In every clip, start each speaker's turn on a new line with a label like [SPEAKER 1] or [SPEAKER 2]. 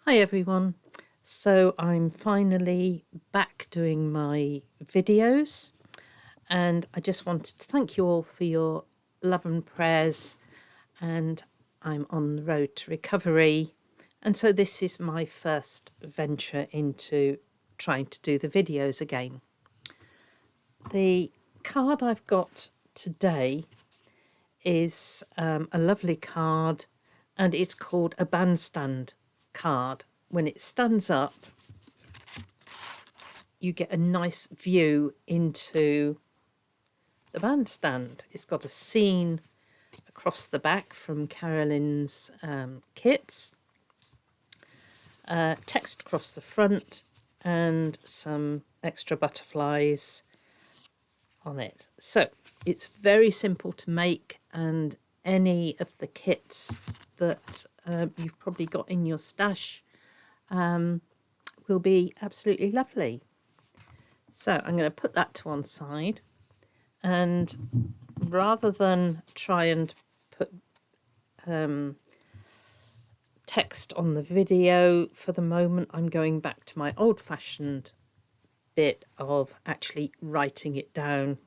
[SPEAKER 1] Hi everyone. So I'm finally back doing my videos, and I just wanted to thank you all for your love and prayers, and I'm on the road to recovery, and so this is my first venture into trying to do the videos again. The card I've got today is a lovely card, and it's called a bandstand card. When it stands up, you get a nice view into the bandstand. It's got a scene across the back from Carolyn's kits, text across the front, and some extra butterflies on it. So it's very simple to make, and any of the kits that you've probably got in your stash will be absolutely lovely. So I'm going to put that to one side, and rather than try and put text on the video for the moment, I'm going back to my old-fashioned bit of actually writing it down.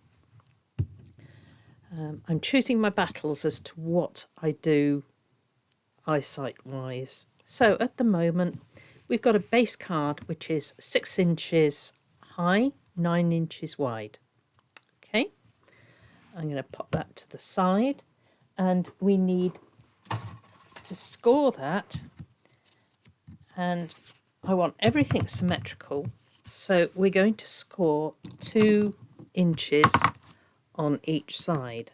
[SPEAKER 1] I'm choosing my battles as to what I do eyesight-wise. So at the moment, we've got a base card which is 6 inches high, 9 inches wide. Okay, I'm going to pop that to the side, and we need to score that, and I want everything symmetrical, so we're going to score 2 inches on each side.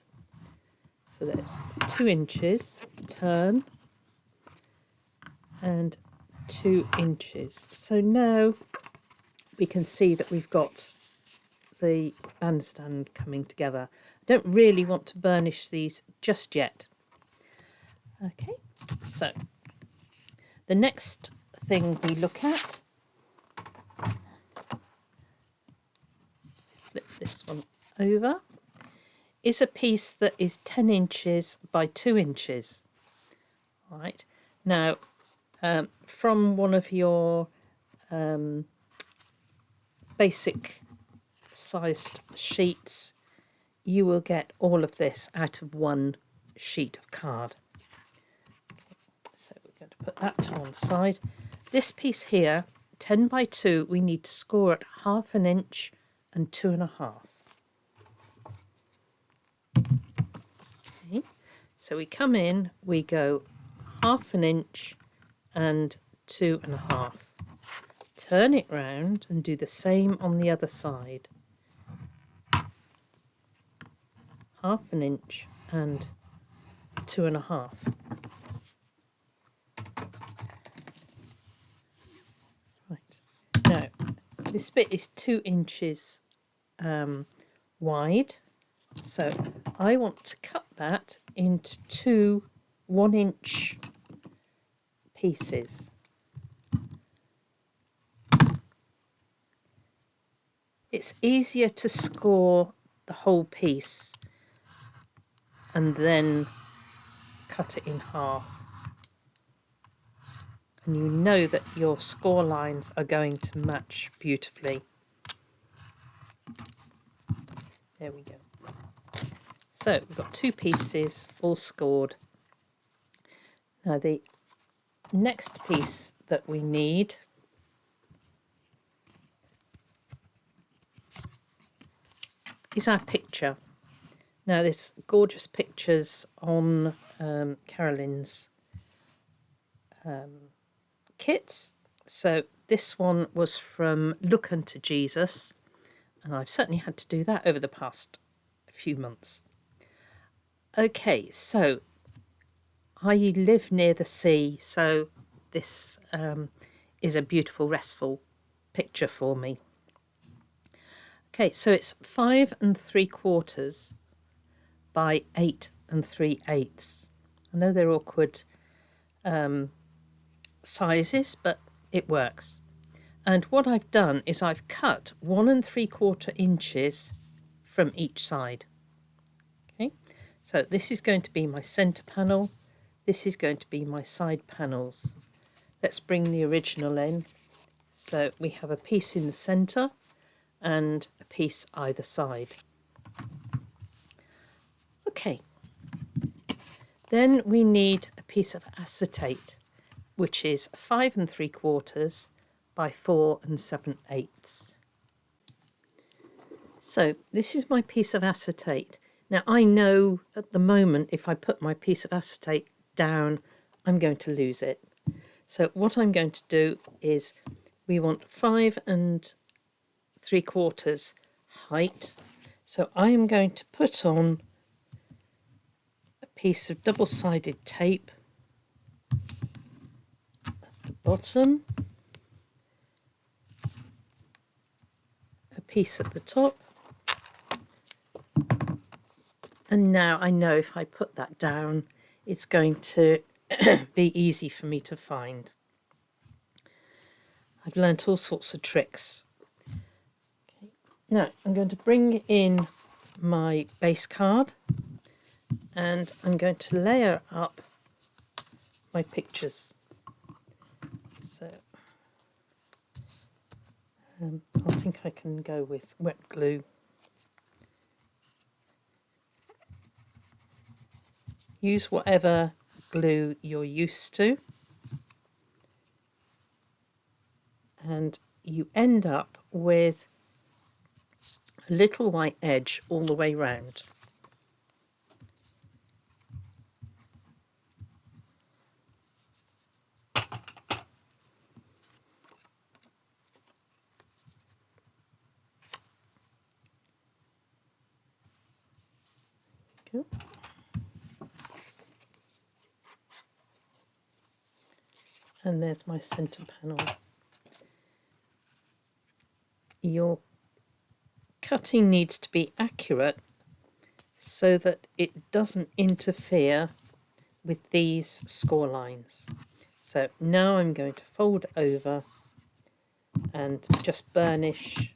[SPEAKER 1] So there's 2 inches, turn, and 2 inches. So now we can see that we've got the bandstand coming together. I don't really want to burnish these just yet. Okay, so the next thing we look at, flip this one over, is a piece that is 10 inches by 2 inches. All right, now from one of your basic sized sheets, you will get all of this out of one sheet of card. So we're going to put that to one side. This piece here, 10 by 2, we need to score at 1/2 inch and 2.5. Okay. So we come in, we go 1/2 inch and 2.5. Turn it round and do the same on the other side. 1/2 inch and 2.5. Right, now this bit is 2 inches wide, so I want to cut that into 2 1-inch pieces. It's easier to score the whole piece and then cut it in half. And you know that your score lines are going to match beautifully. There we go. So we've got 2 pieces all scored. Now the next piece that we need is our picture. Now there's gorgeous pictures on Carolyn's kits. So this one was from Look Unto Jesus, and I've certainly had to do that over the past few months. Okay, so I live near the sea, so this is a beautiful, restful picture for me. Okay, so it's 5 3/4 by 8 3/8. I know they're awkward sizes, but it works. And what I've done is I've cut 1 3/4 inches from each side. Okay, so this is going to be my centre panel. This is going to be my side panels. let's bring the original in. So we have a piece in the centre and a piece either side. Okay, then we need a piece of acetate, which is 5 3/4 by 4 7/8. So this is my piece of acetate. Now I know at the moment if I put my piece of acetate down, I'm going to lose it. So what I'm going to do is we want 5 3/4 height. So I'm going to put on a piece of double-sided tape at the bottom, a piece at the top, and now I know if I put that down, it's going to be easy for me to find. I've learnt all sorts of tricks. Okay. Now I'm going to bring in my base card and I'm going to layer up my pictures. So I think I can go with wet glue. Use whatever glue you're used to, and you end up with a little white edge all the way round. Cool. And there's my centre panel. Your cutting needs to be accurate so that it doesn't interfere with these score lines. So now I'm going to fold over and just burnish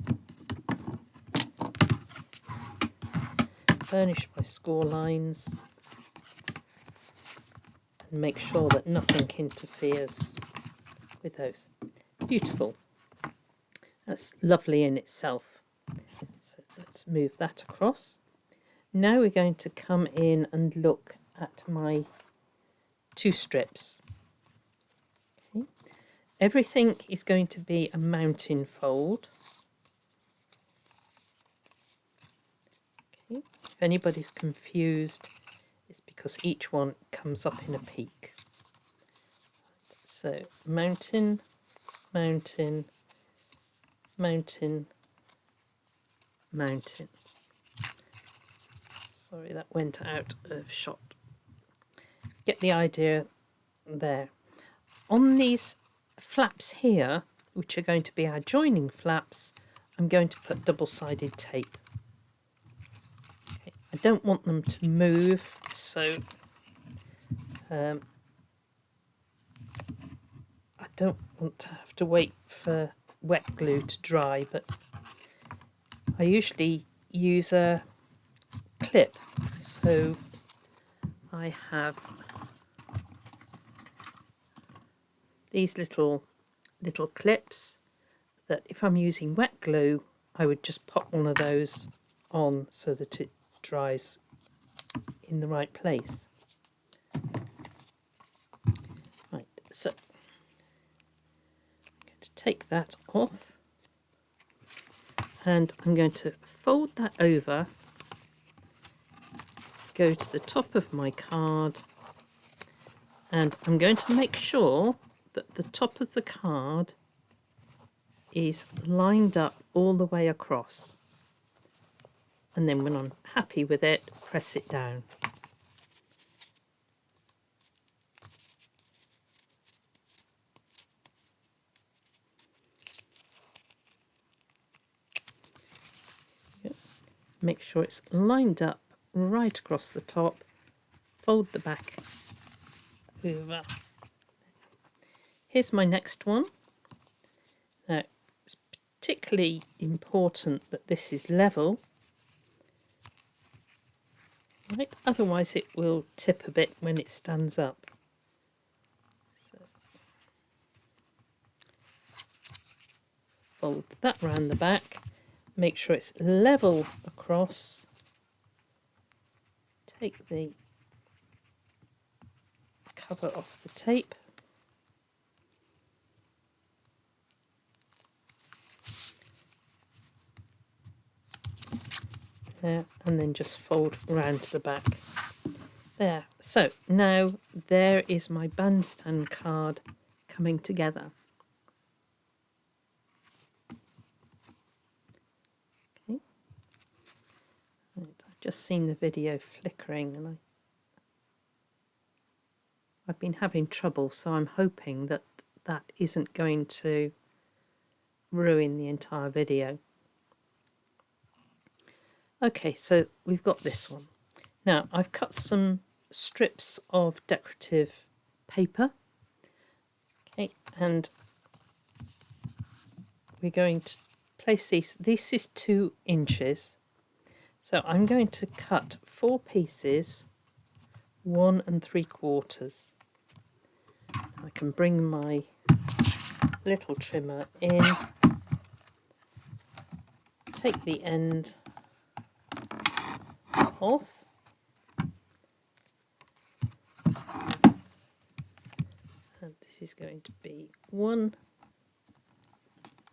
[SPEAKER 1] my score lines and make sure that nothing interferes with those. Beautiful. That's lovely in itself. So let's move that across. Now we're going to come in and look at my 2 strips. Okay. Everything is going to be a mountain fold. Okay. If anybody's confused, it's because each one comes up in a peak. So mountain, mountain, mountain, mountain. Sorry, that went out of shot. Get the idea there. On these flaps here, which are going to be our joining flaps, I'm going to put double-sided tape. Okay. I don't want them to move, so I don't want to have to wait for wet glue to dry, but I usually use a clip. So I have these little clips that if I'm using wet glue, I would just pop one of those on so that it dries in the right place. Right, so I'm going to take that off and I'm going to fold that over, go to the top of my card, and I'm going to make sure that the top of the card is lined up all the way across, and then when I'm happy with it, press it down. Yep. Make sure it's lined up right across the top, fold the back over. Here's my next one. Now, it's particularly important that this is level, right? Otherwise it will tip a bit when it stands up. So that round the back, make sure it's level across, take the cover off the tape, there, and then just fold round to the back. There. So now there is my bandstand card coming together. Okay. Right, I've just seen the video flickering and I've been having trouble, so I'm hoping that that isn't going to ruin the entire video. Okay, so we've got this one. Now I've cut some strips of decorative paper. Okay, and we're going to place these. This is 2 inches. So I'm going to cut 4 pieces, 1 3/4. I can bring my little trimmer in, take the end off, and this is going to be 1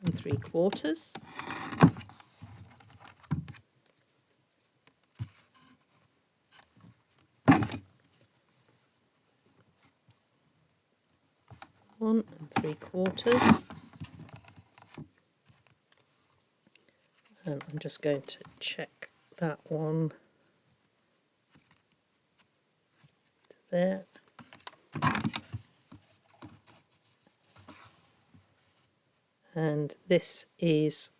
[SPEAKER 1] 3/4. One 3/4, and I'm just going to check that one to there. And this is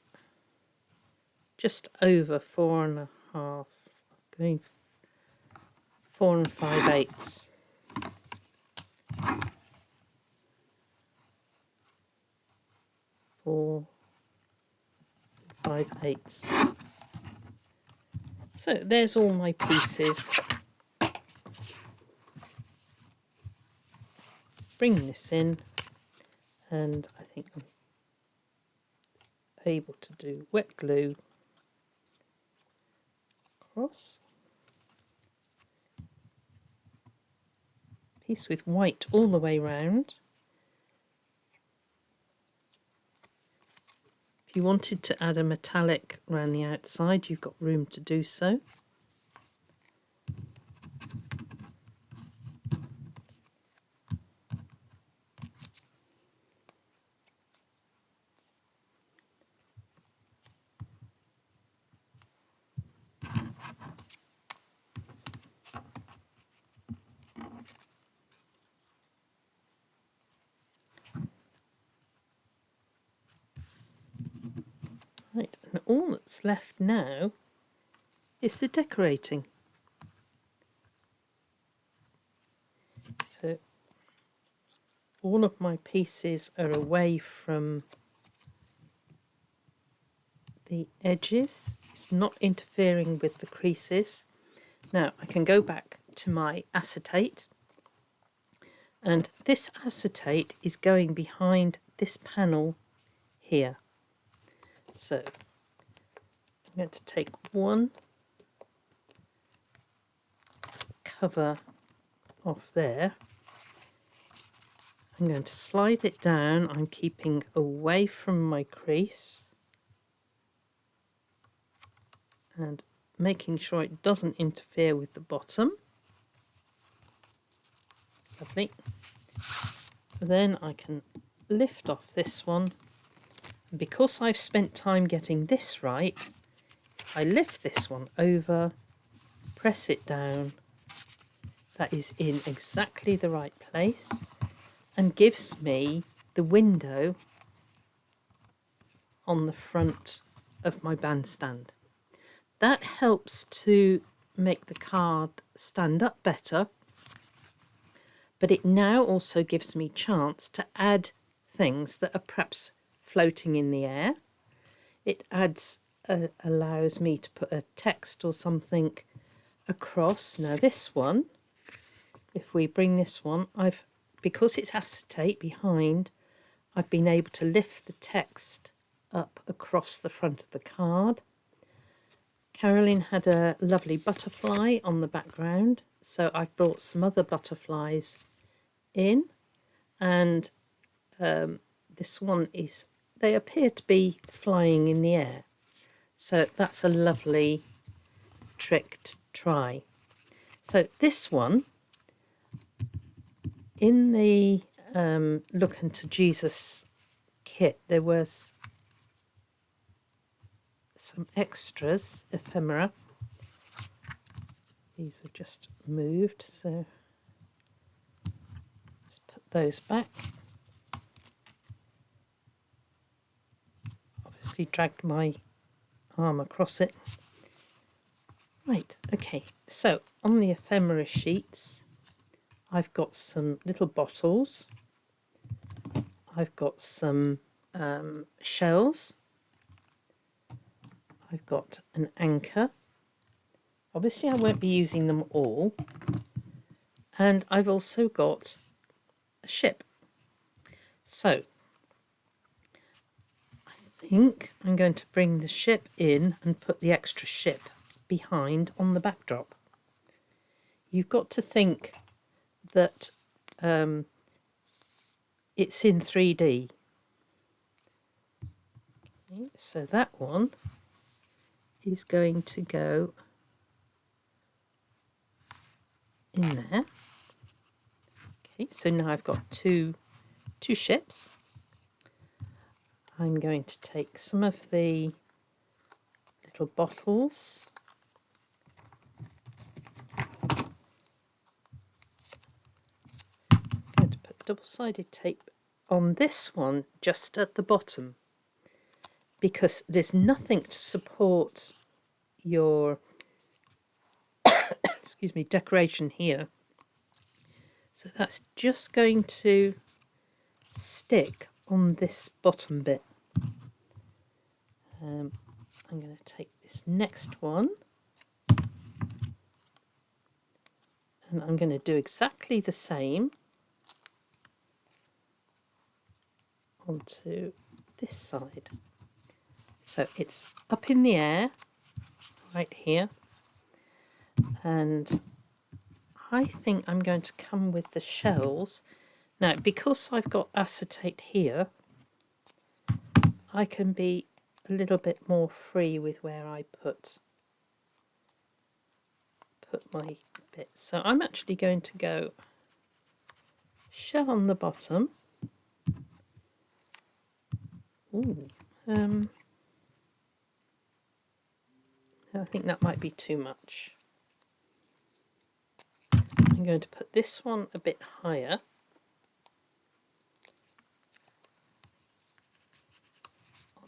[SPEAKER 1] just over 4.5, going 4 5/8. 4 5/8. So there's all my pieces. Bring this in, and I think I'm able to do wet glue across. Piece with white all the way round. If you wanted to add a metallic around the outside, you've got room to do so. Right, and all that's left now is the decorating. So all of my pieces are away from the edges. It's not interfering with the creases. Now I can go back to my acetate, and this acetate is going behind this panel here. So I'm going to take one cover off there. I'm going to slide it down. I'm keeping away from my crease and making sure it doesn't interfere with the bottom. Lovely. Then I can lift off this one. Because I've spent time getting this right, I lift this one over, press it down. That is in exactly the right place and gives me the window on the front of my bandstand. That helps to make the card stand up better, but it now also gives me chance to add things that are perhaps floating in the air. It allows me to put a text or something across. Now this one, if we bring this one, because it's acetate behind, I've been able to lift the text up across the front of the card. Carolyn had a lovely butterfly on the background, so I brought some other butterflies in, and this one is, they appear to be flying in the air, so that's a lovely trick to try. So this one, in the Look Unto Jesus kit, there was some extras, ephemera. These are just moved, so let's put those back. Obviously dragged my arm across it. Right, okay, so on the ephemera sheets, I've got some little bottles. I've got some shells. I've got an anchor. Obviously, I won't be using them all. And I've also got a ship. So, I think I'm going to bring the ship in and put the extra ship behind on the backdrop. You've got to think that it's in 3D. Okay, so that one is going to go in there. Okay, so now I've got two ships. I'm going to take some of the little bottles. I'm going to put double-sided tape on this one just at the bottom, because there's nothing to support your excuse me, decoration here. So that's just going to stick on this bottom bit. I'm going to take this next one, and I'm going to do exactly the same onto this side. So it's up in the air right here, and I think I'm going to come with the shells. Now, because I've got acetate here, I can be a little bit more free with where I put my bits. So I'm actually going to go shell on the bottom. Ooh, I think that might be too much. I'm going to put this one a bit higher.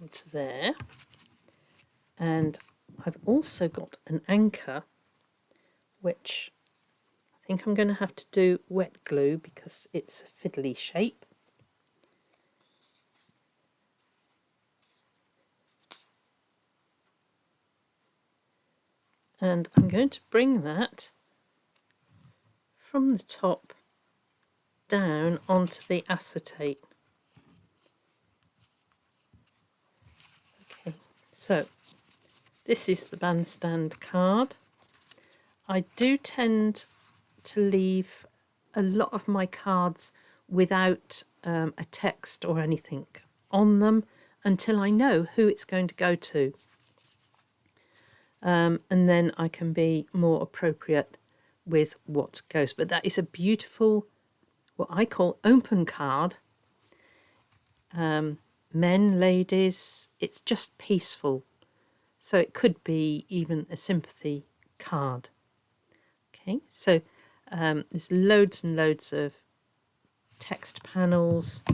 [SPEAKER 1] Onto there. And I've also got an anchor, which I think I'm going to have to do wet glue because it's a fiddly shape. And I'm going to bring that from the top down onto the acetate. Okay, so this is the bandstand card. I do tend to leave a lot of my cards without a text or anything on them until I know who it's going to go to. And then I can be more appropriate with what goes. But that is a beautiful, what I call open card. Men, ladies, it's just peaceful. So it could be even a sympathy card. Okay, so there's loads and loads of text panels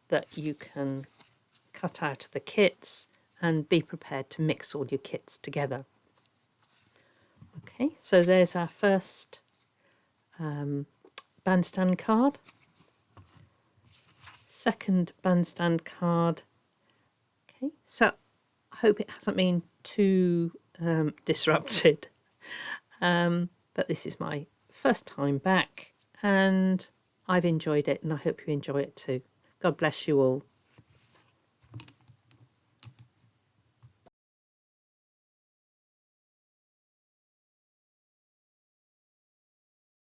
[SPEAKER 1] that you can cut out of the kits and be prepared to mix all your kits together. Okay, so there's our first bandstand card. Second bandstand card. Okay, so I hope it hasn't been too disrupted. But this is my first time back and I've enjoyed it, and I hope you enjoy it too. God bless you all.